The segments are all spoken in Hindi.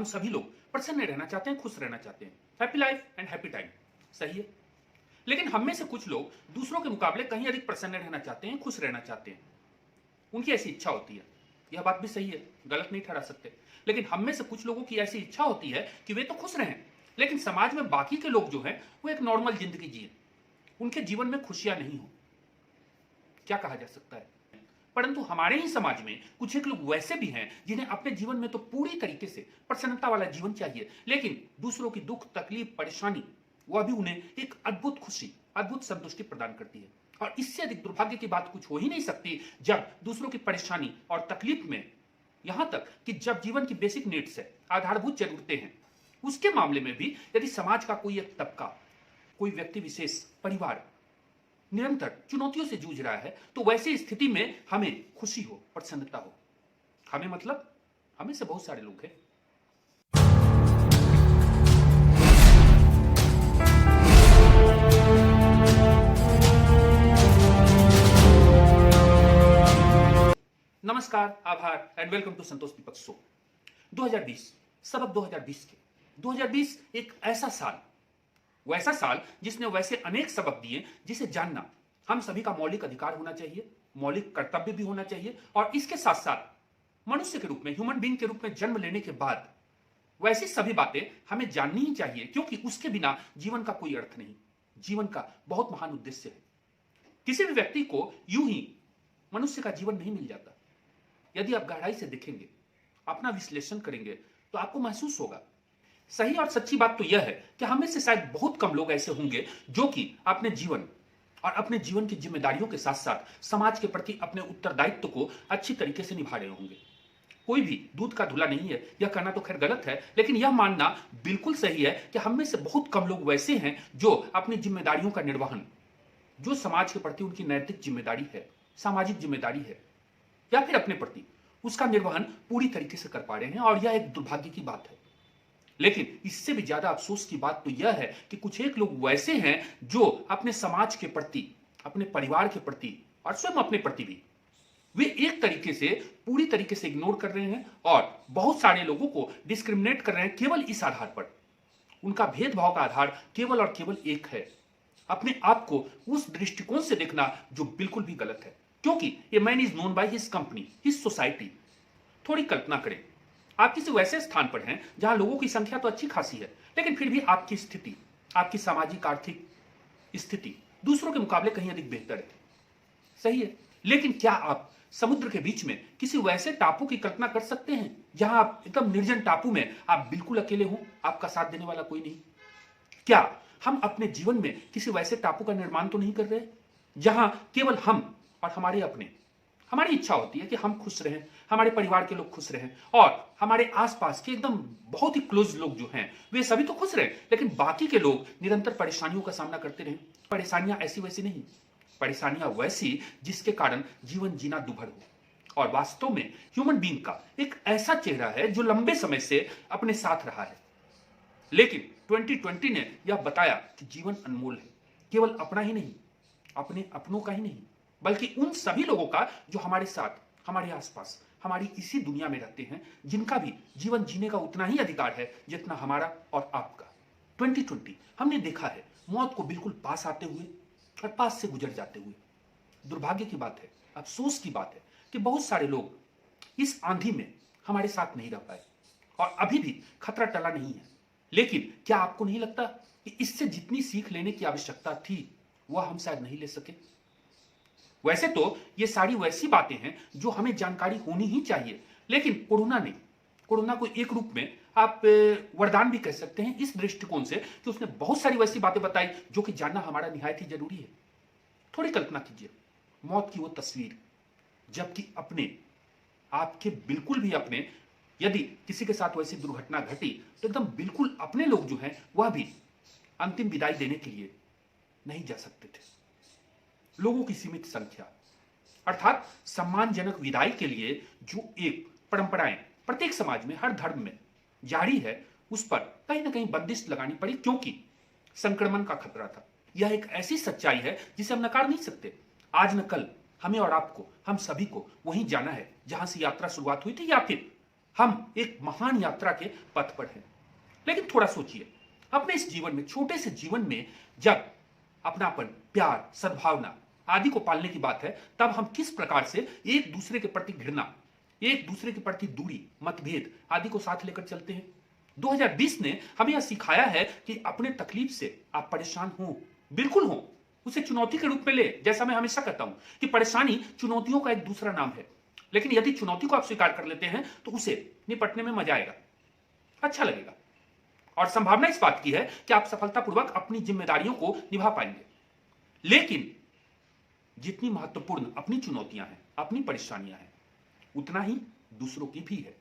हम सभी लोग प्रसन्न रहना चाहते हैं, खुश रहना चाहते हैं, happy life and happy time, सही है। लेकिन हम में से कुछ लोग दूसरों के मुकाबले कहीं अधिक प्रसन्न रहना चाहते हैं, खुश रहना चाहते हैं। उनकी ऐसी इच्छा होती है, यह बात भी सही है, गलत नहीं ठहरा सकते। लेकिन हम में से कुछ लोगों की ऐसी इच्छा होती है कि वे तो खुश रहें, लेकिन समाज में बाकी के लोग जो हैं वो एक नॉर्मल जिंदगी जिए, उनके जीवन में खुशियां नहीं हो। क्या कहा जा सकता है? परंतु हमारे ही समाज में कुछ एक लोग वैसे भी हैं जिन्हें अपने जीवन में तो पूरी तरीके से प्रसन्नता वाला जीवन चाहिए, लेकिन दूसरों की दुख, तकलीफ, परेशानी वह भी उन्हें एक अद्भुत खुशी, अद्भुत संतुष्टि प्रदान करती है। और इससे अधिक दुर्भाग्य की बात कुछ हो ही नहीं सकती जब दूसरों की परेशानी और तकलीफ में, यहां तक कि जब जीवन की बेसिक नीड्स है, आधारभूत जरूरतें हैं, उसके मामले में भी यदि समाज का कोई एक तबका, कोई व्यक्ति विशेष, परिवार निरंतर चुनौतियों से जूझ रहा है, तो वैसी स्थिति में हमें खुशी हो, प्रसन्नता हो। हमें मतलब हमें से बहुत सारे लोग हैं। नमस्कार, आभार and welcome to Santosh Deepak show. 2020 सबक 2020 के 2020 एक ऐसा साल, वैसा साल जिसने वैसे अनेक सबक दिए जिसे जानना हम सभी का मौलिक अधिकार होना चाहिए, मौलिक कर्तव्य भी होना चाहिए। और इसके साथ साथ मनुष्य के रूप में, ह्यूमन बीइंग के रूप में जन्म लेने के बाद वैसी सभी बातें हमें जाननी ही चाहिए, क्योंकि उसके बिना जीवन का कोई अर्थ नहीं, जीवन का बहुत महान उद्देश्य है। किसी भी व्यक्ति को यूं ही मनुष्य का जीवन नहीं मिल जाता। यदि आप गहराई से देखेंगे, अपना विश्लेषण करेंगे, तो आपको महसूस होगा। सही और सच्ची बात तो यह है कि हमें से शायद बहुत कम लोग ऐसे होंगे जो कि अपने जीवन और अपने जीवन की जिम्मेदारियों के साथ साथ समाज के प्रति अपने उत्तरदायित्व को अच्छी तरीके से निभा रहे होंगे। कोई भी दूध का धुला नहीं है, यह कहना तो खैर गलत है, लेकिन यह मानना बिल्कुल सही है कि हम में से बहुत कम लोग वैसे हैं जो अपनी जिम्मेदारियों का निर्वहन, जो समाज के प्रति उनकी नैतिक जिम्मेदारी है, सामाजिक जिम्मेदारी है, या फिर अपने प्रति उसका निर्वहन पूरी तरीके से कर पा रहे हैं। और यह एक दुर्भाग्य की बात है। लेकिन इससे भी ज्यादा अफसोस की बात तो यह है कि कुछ एक लोग वैसे हैं जो अपने समाज के प्रति, अपने परिवार के प्रति और स्वयं अपने प्रति भी वे एक तरीके से, पूरी तरीके से इग्नोर कर रहे हैं और बहुत सारे लोगों को डिस्क्रिमिनेट कर रहे हैं केवल इस आधार पर। उनका भेदभाव का आधार केवल और केवल एक है, अपने आप को उस दृष्टिकोण से देखना जो बिल्कुल भी गलत है, क्योंकि a man is known by his company, his society. थोड़ी कल्पना करें, आप किसी वैसे स्थान पर हैं जहां लोगों की संख्या तो अच्छी खासी है, लेकिन फिर भी आपकी स्थिति, आपकी सामाजिक आर्थिक स्थिति दूसरों के मुकाबले कहीं अधिक बेहतर है, सही है। लेकिन क्या आप समुद्र के बीच में किसी वैसे टापू की कल्पना कर सकते हैं जहां आप एकदम निर्जन टापू में आप बिल्कुल अकेले हो, आपका साथ देने वाला कोई नहीं? क्या हम अपने जीवन में किसी वैसे टापू का निर्माण तो नहीं कर रहे जहां केवल हम और हमारे अपने, हमारी इच्छा होती है कि हम खुश रहें, हमारे परिवार के लोग खुश रहें और हमारे आसपास के एकदम बहुत ही क्लोज लोग जो हैं वे सभी तो खुश रहें, लेकिन बाकी के लोग निरंतर परेशानियों का सामना करते रहें। परेशानियां ऐसी वैसी नहीं, परेशानियां वैसी जिसके कारण जीवन जीना दुभर हो। और वास्तव में ह्यूमन बीइंग का एक ऐसा चेहरा है जो लंबे समय से अपने साथ रहा है, लेकिन 2020 ने यह बताया कि जीवन अनमोल है, केवल अपना ही नहीं, अपने अपनों का ही नहीं, बल्कि उन सभी लोगों का जो हमारे साथ, हमारे आसपास, हमारी इसी दुनिया में रहते हैं, जिनका भी जीवन जीने का उतना ही अधिकार है जितना हमारा और आपका। 2020 हमने देखा है मौत को बिल्कुल पास आते हुए और पास से गुजर जाते हुए। दुर्भाग्य की बात है, अफसोस की बात है कि बहुत सारे लोग इस आंधी में हमारे साथ नहीं रह पाए और अभी भी खतरा टला नहीं है। लेकिन क्या आपको नहीं लगता कि इससे जितनी सीख लेने की आवश्यकता थी वह हम शायद नहीं ले सके? वैसे तो ये सारी वैसी बातें हैं जो हमें जानकारी होनी ही चाहिए, लेकिन कोरोना ने, कोरोना को एक रूप में आप वरदान भी कह सकते हैं इस दृष्टिकोण से कि उसने बहुत सारी वैसी बातें बताई जो कि जानना हमारा निहायत ही जरूरी है। थोड़ी कल्पना कीजिए मौत की वो तस्वीर, जबकि अपने, आपके बिल्कुल भी अपने, यदि किसी के साथ वैसी दुर्घटना घटी तो एकदम बिल्कुल अपने लोग जो हैं वह भी अंतिम विदाई देने के लिए नहीं जा सकते थे। लोगों की सीमित संख्या, अर्थात सम्मानजनक विदाई के लिए जो एक परंपराएं प्रत्येक समाज में, हर धर्म में जारी है, उस पर कहीं ना कहीं बंदिश लगानी पड़ी, क्योंकि संक्रमण का खतरा था। यह एक ऐसी सच्चाई है जिसे हम नकार नहीं सकते। आज न कल हमें और आपको, हम सभी को वहीं जाना है जहां से यात्रा शुरुआत हुई थी, या फिर हम एक महान यात्रा के पथ पर हैं। लेकिन थोड़ा सोचिए, अपने इस जीवन में, छोटे से जीवन में, जब अपनापन, प्यार, सद्भावना आदि को पालने की बात है, तब हम किस प्रकार से एक दूसरे के प्रति घृणा, एक दूसरे के प्रति दूरी, मतभेद आदि को साथ लेकर चलते हैं। 2020 ने हमें यह सिखाया है कि अपने तकलीफ से आप परेशान हो, बिल्कुल हो, उसे चुनौती के रूप में ले। जैसा मैं हमेशा कहता हूं कि परेशानी चुनौतियों का एक दूसरा नाम है। लेकिन यदि चुनौती को आप स्वीकार कर लेते हैं तो उसे निपटने में मजा आएगा, अच्छा लगेगा, और संभावना इस बात की है कि आप सफलतापूर्वक अपनी जिम्मेदारियों को निभा पाएंगे। लेकिन जितनी महत्वपूर्ण अपनी चुनौतियां हैं, अपनी परेशानियां हैं, उतना ही दूसरों की भी है।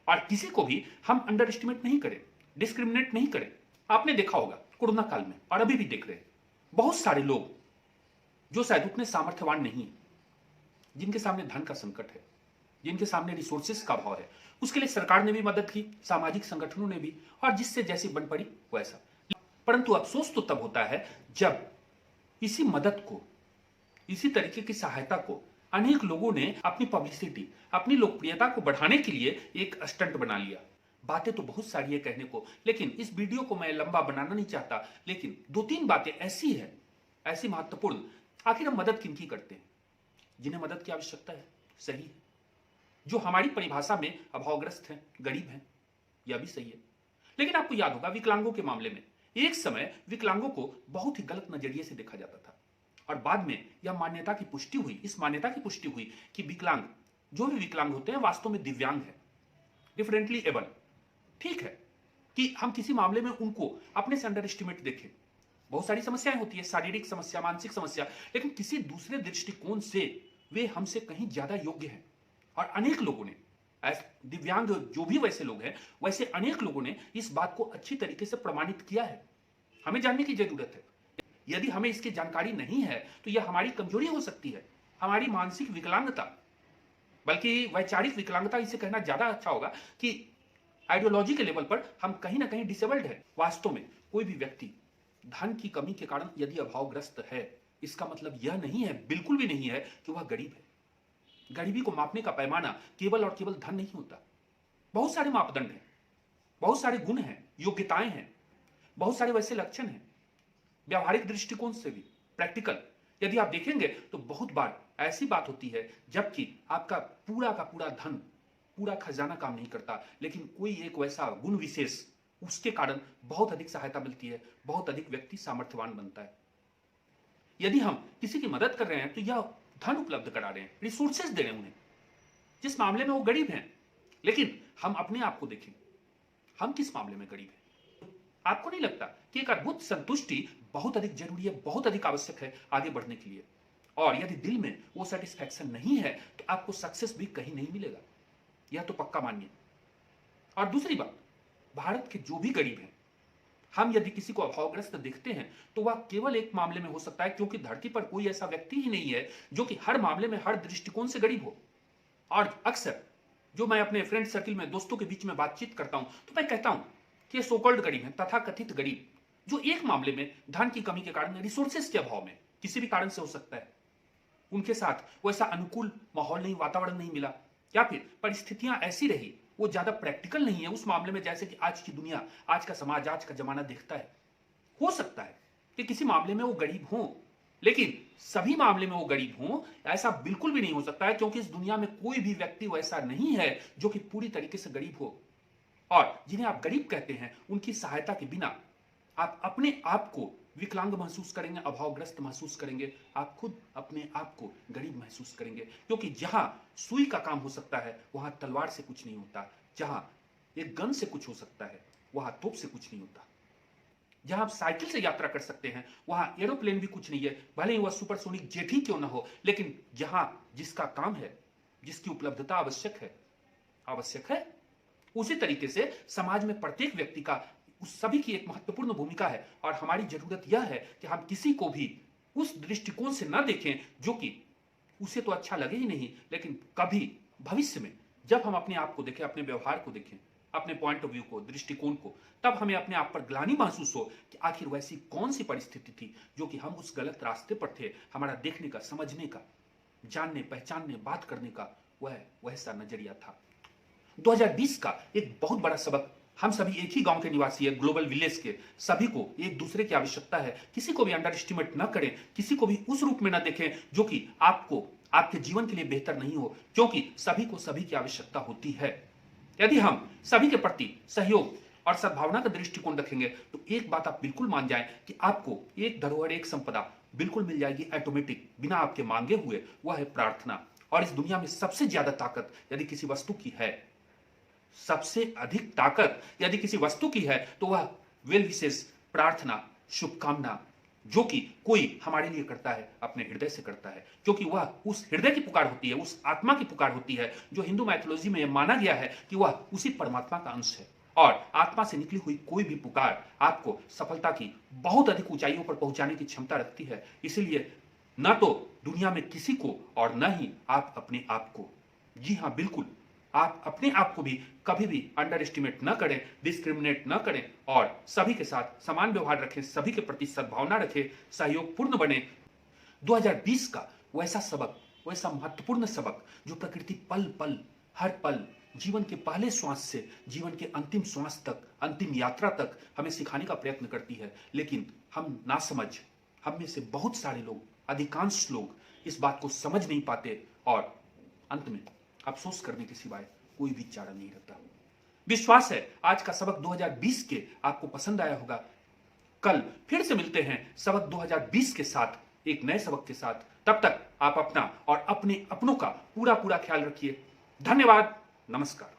और किसी को भी हम अंडर एस्टिमेट नहीं करें, डिस्क्रिमिनेट नहीं करें। आपने देखा होगा कोरोना काल में, और अभी भी देख रहे हैं, बहुत सारे लोग जो शायद उतने सामर्थ्यवान नहीं है, जिनके सामने धन का संकट है, जिनके सामने रिसोर्सेस का अभाव है, उसके लिए सरकार ने भी मदद की, सामाजिक संगठनों ने भी, और जिससे जैसी बन पड़ी वैसा। परंतु अफसोस तो तब होता है जब इसी मदद को, इसी तरीके की सहायता को अनेक लोगों ने अपनी पब्लिसिटी, अपनी लोकप्रियता को बढ़ाने के लिए एक स्टंट बना लिया। बातें तो बहुत सारी है कहने को, लेकिन इस वीडियो को मैं लंबा बनाना नहीं चाहता। लेकिन 2-3 बातें ऐसी है, ऐसी महत्वपूर्ण। आखिर हम मदद किनकी करते हैं? जिन्हें मदद की आवश्यकता है, सही है। जो हमारी परिभाषा में अभावग्रस्त हैं, गरीब हैं, यह भी सही है। लेकिन आपको याद होगा विकलांगों के मामले में एक समय विकलांगों को बहुत ही गलत नजरिए से देखा जाता था, और बाद में यह मान्यता की पुष्टि हुई, इस मान्यता की पुष्टि हुई कि विकलांग, जो भी विकलांग होते हैं, वास्तव में दिव्यांग है, डिफरेंटली एबल। ठीक है कि हम किसी मामले में उनको अपने से अंडर एस्टिमेट देखें। बहुत सारी समस्याएं होती है, शारीरिक समस्या, मानसिक समस्या, लेकिन किसी दूसरे दृष्टिकोण से वे हमसे कहीं ज्यादा योग्य हैं। और अनेक लोगों ने, दिव्यांग जो भी वैसे लोग हैं, वैसे अनेक लोगों ने इस बात को अच्छी तरीके से प्रमाणित किया है। हमें जानने की जरूरत है। यदि हमें इसकी जानकारी नहीं है तो यह हमारी कमजोरी हो सकती है, हमारी मानसिक विकलांगता, बल्कि वैचारिक विकलांगता इसे कहना ज्यादा अच्छा होगा कि आइडियोलॉजी के लेवल पर हम कहीं ना कहीं डिसेबल्ड है। वास्तव में कोई भी व्यक्ति धन की कमी के कारण यदि अभावग्रस्त है, इसका मतलब यह नहीं है, बिल्कुल भी नहीं है कि वह गरीब है। गरीबी को मापने का पैमाना केवल और केवल धन नहीं होता। बहुत सारे मापदंड हैं, बहुत सारे गुण हैं, योग्यताएं हैं, बहुत सारे वैसे लक्षण हैं, व्यावहारिक दृष्टिकोण से भी, प्रैक्टिकल। यदि आप देखेंगे तो बहुत बार ऐसी बात होती है जबकि आपका पूरा का पूरा धन, पूरा खजाना काम नहीं करता, लेकिन कोई एक वैसा गुण विशेष, उसके कारण बहुत अधिक सहायता मिलती है, बहुत अधिक व्यक्ति सामर्थ्यवान बनता है। यदि हम किसी की मदद कर रहे हैं तो यह धन उपलब्ध करा रहे हैं, रिसोर्सेज दे रहे हैं उन्हें, जिस मामले में वो गरीब हैं। लेकिन हम अपने आप को देखें, हम किस मामले में गरीब हैं? आपको नहीं लगता कि एक अद्भुत संतुष्टि बहुत अधिक जरूरी है, बहुत अधिक आवश्यक है आगे बढ़ने के लिए? और यदि दिल में वो सेटिस्फैक्शन नहीं है तो आपको सक्सेस भी कहीं नहीं मिलेगा, यह तो पक्का मानिए। और दूसरी बात, भारत के जो भी गरीब हैं, हम यदि किसी को अभावग्रस्त देखते हैं तो वह केवल एक मामले में हो सकता है, क्योंकि धरती पर कोई ऐसा व्यक्ति ही नहीं है जो कि हर मामले में, हर दृष्टिकोण से गरीब हो। और अक्सर जो मैं अपने फ्रेंड सर्किल में, दोस्तों के बीच में बातचीत करता हूं, तो मैं कहता हूं कि ये सोकॉल्ड गरीब हैं, तथा कथित गरीब, जो एक मामले में धन की कमी के कारण, रिसोर्सेस के अभाव में, किसी भी कारण से हो सकता है, उनके साथ वैसा अनुकूल माहौल नहीं, वातावरण नहीं मिला, या फिर परिस्थितियां ऐसी रही, वो ज्यादा प्रैक्टिकल नहीं है उस मामले में, जैसे कि आज की दुनिया, आज का समाज, आज का जमाना देखता है। हो सकता है कि किसी मामले में वो गरीब हो, लेकिन सभी मामले में वो गरीब हो, ऐसा बिल्कुल भी नहीं हो सकता है, क्योंकि इस दुनिया में कोई भी व्यक्ति वैसा नहीं है जो कि पूरी तरीके से गरीब हो। और जिन्हें आप गरीब कहते हैं, उनकी सहायता के बिना आप अपने आप को विकलांग महसूस करेंगे, अभावग्रस्त महसूस करेंगे, आप खुद अपने आप को गरीब महसूस करेंगे। क्योंकि जहां सुई का काम हो सकता है वहां तलवार से कुछ नहीं होता, जहां एक गन से कुछ हो सकता है वहां तोप से कुछ नहीं होता, जहां आप साइकिल से यात्रा कर सकते हैं वहां एरोप्लेन भी कुछ नहीं है, भले ही वह सुपरसोनिक जेट ही क्यों ना हो। लेकिन जहां जिसका काम है, जिसकी उपलब्धता आवश्यक है, उसी तरीके से समाज में प्रत्येक व्यक्ति का, उस सभी की एक महत्वपूर्ण भूमिका है। और हमारी जरूरत यह है कि हम किसी को भी उस दृष्टिकोण से न देखें जो कि उसे तो अच्छा लगे ही नहीं, लेकिन कभी भविष्य में जब हम अपने आप को देखें, अपने व्यवहार को देखें, अपने पॉइंट ऑफ व्यू को, दृष्टिकोण को, तब हमें अपने आप पर ग्लानि महसूस हो कि आखिर वैसी कौन सी परिस्थिति थी जो कि हम उस गलत रास्ते पर थे। हमारा देखने का, समझने का, जानने, पहचानने, बात करने का वह वैसा नजरिया था। 2020 का एक बहुत बड़ा सबक, हम सभी एक ही गांव के निवासी है, ग्लोबल विलेज के, सभी को एक दूसरे की आवश्यकता है। किसी को भी अंडर एस्टिमेट न करें, किसी को भी उस रूप में न देखें जो कि आपको आपके जीवन के लिए बेहतर नहीं हो, क्योंकि सभी को सभी की आवश्यकता होती है। यदि हम सभी के प्रति सहयोग और सद्भावना का दृष्टिकोण रखेंगे तो एक बात आप बिल्कुल मान जाएं कि आपको एक धरोहर, एक संपदा बिल्कुल मिल जाएगी ऑटोमेटिक, बिना आपके मांगे हुए, वह है प्रार्थना। और इस दुनिया में सबसे ज्यादा ताकत यदि किसी वस्तु की है, सबसे अधिक ताकत यदि किसी वस्तु की है तो वह वेल विशेष, प्रार्थना, शुभकामना, जो कि कोई हमारे लिए करता है अपने हृदय से करता है, क्योंकि वह उस हृदय की पुकार होती है, उस आत्मा की पुकार होती है जो हिंदू मैथोलॉजी में माना गया है कि वह उसी परमात्मा का अंश है। और आत्मा से निकली हुई कोई भी पुकार आपको सफलता की बहुत अधिक ऊंचाइयों पर पहुंचाने की क्षमता रखती है। इसीलिए न तो दुनिया में किसी को और न ही आप अपने आप को, जी हां बिल्कुल, आप अपने आप को भी कभी भी अंडर एस्टिमेट न करें, डिस्क्रिमिनेट न करें और सभी के साथ समान व्यवहार रखें, सभी के प्रति सद्भावना रखें, सहयोगपूर्ण बने। 2020 का वैसा सबक, वैसा महत्वपूर्ण सबक जो प्रकृति पल पल, हर पल, जीवन के पहले श्वास से जीवन के अंतिम श्वास तक, अंतिम यात्रा तक हमें सिखाने का प्रयत्न करती है, लेकिन हम नासमझ, हम में से बहुत सारे लोग, अधिकांश लोग इस बात को समझ नहीं पाते और अंत में अफसोस करने के सिवाय कोई भी चारा नहीं रहता। विश्वास है आज का सबक 2020 के आपको पसंद आया होगा। कल फिर से मिलते हैं सबक 2020 के साथ, एक नए सबक के साथ। तब तक आप अपना और अपने अपनों का पूरा ख्याल रखिए। धन्यवाद, नमस्कार।